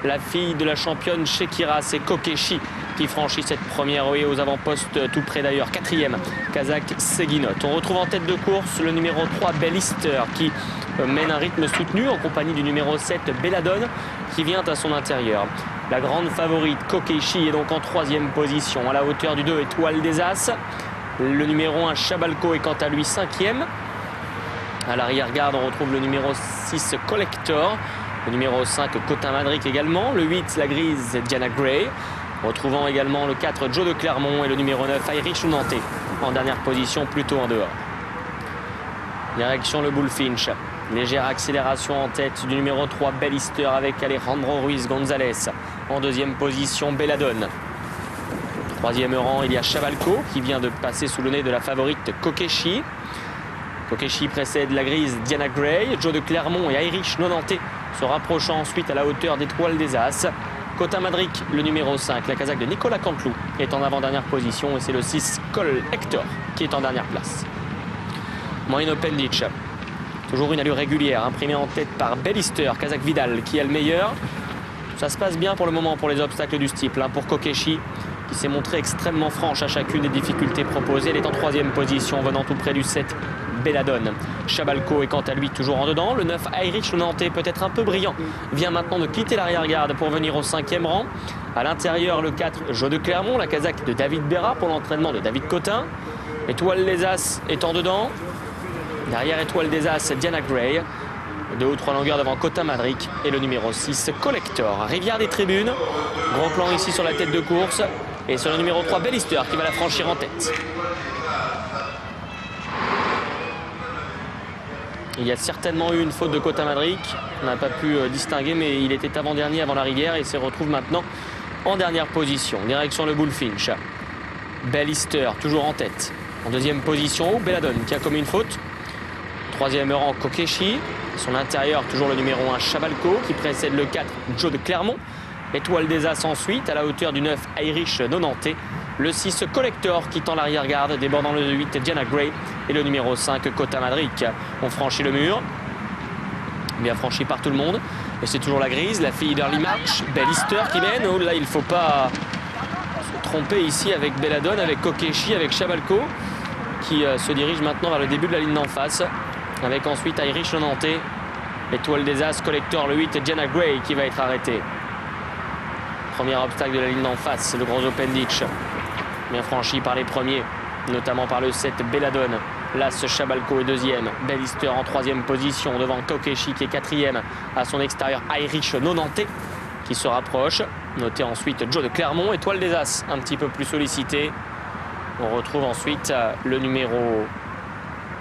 la fille de la championne Shekira. C'est Kokeshi qui franchit cette première haie aux avant-postes, tout près d'ailleurs. 4e, Kazakh Seguinot. On retrouve en tête de course le numéro 3, Bellister, qui mène un rythme soutenu en compagnie du numéro 7, Belladone, qui vient à son intérieur. La grande favorite, Kokeshi, est donc en 3e position, à la hauteur du 2, Étoile des As. Le numéro 1, Chabalco, est quant à lui 5e. À l'arrière-garde, on retrouve le numéro 6, Collector. Le numéro 5, Cotin Madric également. Le 8, la grise, Diana Gray. Retrouvant également le 4, Joe de Clermont, et le numéro 9, Irish Nantais, en dernière position, plutôt en dehors. Direction le Bullfinch. Légère accélération en tête du numéro 3, Bellister, avec Alejandro Ruiz González. En 2e position, Belladone. 3e rang, il y a Chabalco qui vient de passer sous le nez de la favorite Kokeshi. Kokeshi précède la grise Diana Gray. Joe de Clermont et Irish Nantais se rapprochant ensuite à la hauteur d'Étoile des As. Cotin Madric, le numéro 5, la Kazakh de Nicolas Canteloup, est en avant-dernière position, et c'est le 6, Cole Hector, qui est en dernière place. Moyen Pendic. Toujours une allure régulière, imprimée en tête par Bellister, Kazakh Vidal, qui est le meilleur. Ça se passe bien pour le moment pour les obstacles du style. Pour Kokeshi, qui s'est montré extrêmement franche à chacune des difficultés proposées. Elle est en 3e position, venant tout près du 7, Belladone. Chabalco est quant à lui toujours en dedans. Le 9, Irish Nantais, peut-être un peu brillant, vient maintenant de quitter l'arrière-garde pour venir au 5e rang. À l'intérieur, le 4, Joe de Clermont, la Kazakh de David Berra, pour l'entraînement de David Cotin. Étoile des As est en dedans. Derrière Étoile des As, Diana Gray. 2 ou 3 longueurs devant Cotin Madric, et le numéro 6, Collector. Rivière des tribunes. Gros plan ici sur la tête de course. Et sur le numéro 3, Bellister, qui va la franchir en tête. Il y a certainement eu une faute de Cotin Madric. On n'a pas pu distinguer, mais il était avant-dernier avant la rivière et se retrouve maintenant en dernière position. Direction le Bullfinch. Bellister, toujours en tête. En 2e position, Belladone, qui a commis une faute. 3e rang, Kokeshi. Son intérieur, toujours le numéro 1, Chabalco, qui précède le 4, Joe de Clermont. Étoile des As ensuite, à la hauteur du 9, Irish Nantais. Le 6, Collector, qui tend l'arrière-garde, débordant le 8, Diana Gray. Et le numéro 5, Cotin Madric. On franchit le mur. Bien franchi par tout le monde. Et c'est toujours la grise, la fille d'Early March, Bellister qui mène. Oh là, il ne faut pas se tromper ici avec Belladone, avec Kokeshi, avec Chabalco, qui se dirige maintenant vers le début de la ligne d'en face. Avec ensuite Irish Nantais, Étoile des As, Collector, le 8, Diana Gray, qui va être arrêté. Premier obstacle de la ligne d'en face, le gros Open Ditch. Bien franchi par les premiers, notamment par le 7, Belladone. Là, ce Chabalco est 2e. Bellister en 3e position, devant Kokeshi qui est 4e. À son extérieur, Irish Nantais qui se rapproche. Notez ensuite Joe de Clermont, Étoile des As, un petit peu plus sollicité. On retrouve ensuite le numéro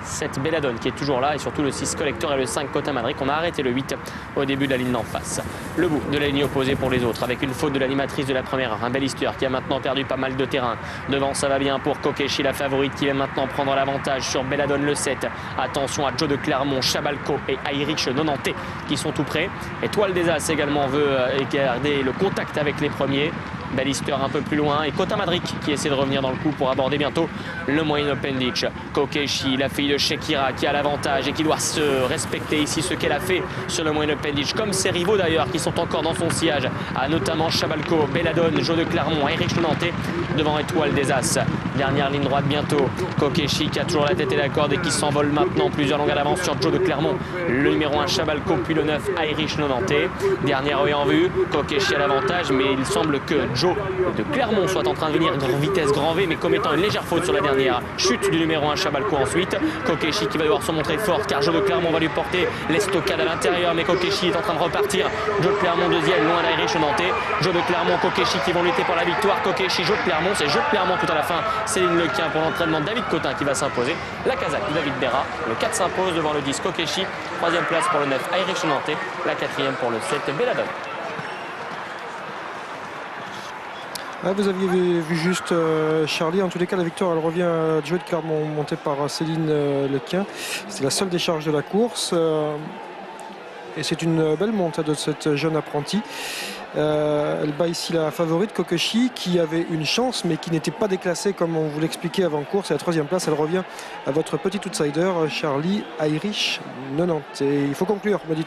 7, Belladone, qui est toujours là, et surtout le 6, Collector, et le 5, Cotin Madric. On a arrêté le 8 au début de la ligne d'en face. Le bout de la ligne opposée pour les autres, avec une faute de l'animatrice de la première heure, un Bellister qui a maintenant perdu pas mal de terrain. Devant, ça va bien pour Kokeshi, la favorite, qui va maintenant prendre l'avantage sur Belladone, le 7. Attention à Joe de Clermont, Chabalco et Irish Nantais qui sont tout près. Étoile des As également veut garder le contact avec les premiers. Bellister un peu plus loin, et Cotin Madric qui essaie de revenir dans le coup pour aborder bientôt le moyen Open Ditch. Kokeshi, la fille de Shekira, qui a l'avantage et qui doit se respecter ici ce qu'elle a fait sur le moyen Open Ditch, comme ses rivaux d'ailleurs qui sont encore dans son sillage, notamment Chabalco, Belladone, Joe de Clermont, Irish Nantais devant Étoile des As. Dernière ligne droite bientôt. Kokeshi qui a toujours la tête et la corde et qui s'envole maintenant plusieurs longueurs d'avance sur Joe de Clermont. Le numéro 1, Chabalco, puis le 9, Irish Nantais. Dernière œil en vue. Kokeshi a l'avantage, mais il semble que Joe de Clermont soit en train de venir vitesse grand V, mais commettant une légère faute sur la dernière chute du numéro 1, Chabalco ensuite. Kokeshi qui va devoir se montrer fort, car Joe de Clermont va lui porter l'estocade à l'intérieur, mais Kokeshi est en train de repartir. Joe de Clermont 2e, loin d'Irish Nantais. Joe de Clermont, Kokeshi qui vont lutter pour la victoire. Kokeshi, Joe de Clermont, c'est Joe de Clermont tout à la fin. Céline Lequin pour l'entraînement de David Cotin qui va s'imposer. La Kazakh David Berra, le 4 s'impose devant le 10 Kokeshi. 3e place pour le 9, Irish Nantais. La 4e pour le 7, Belladone. Ah, vous aviez vu juste Charlie. En tous les cas, la victoire, elle revient à Joe de Clermont, montée par Céline Lequin. C'est la seule décharge de la course. Et c'est une belle montée de cette jeune apprentie. Elle bat ici la favorite Kokeshi, qui avait une chance mais qui n'était pas déclassée comme on vous l'expliquait avant course. À la 3e place, elle revient à votre petit outsider Charlie Irish Nantais. Il faut conclure, me dit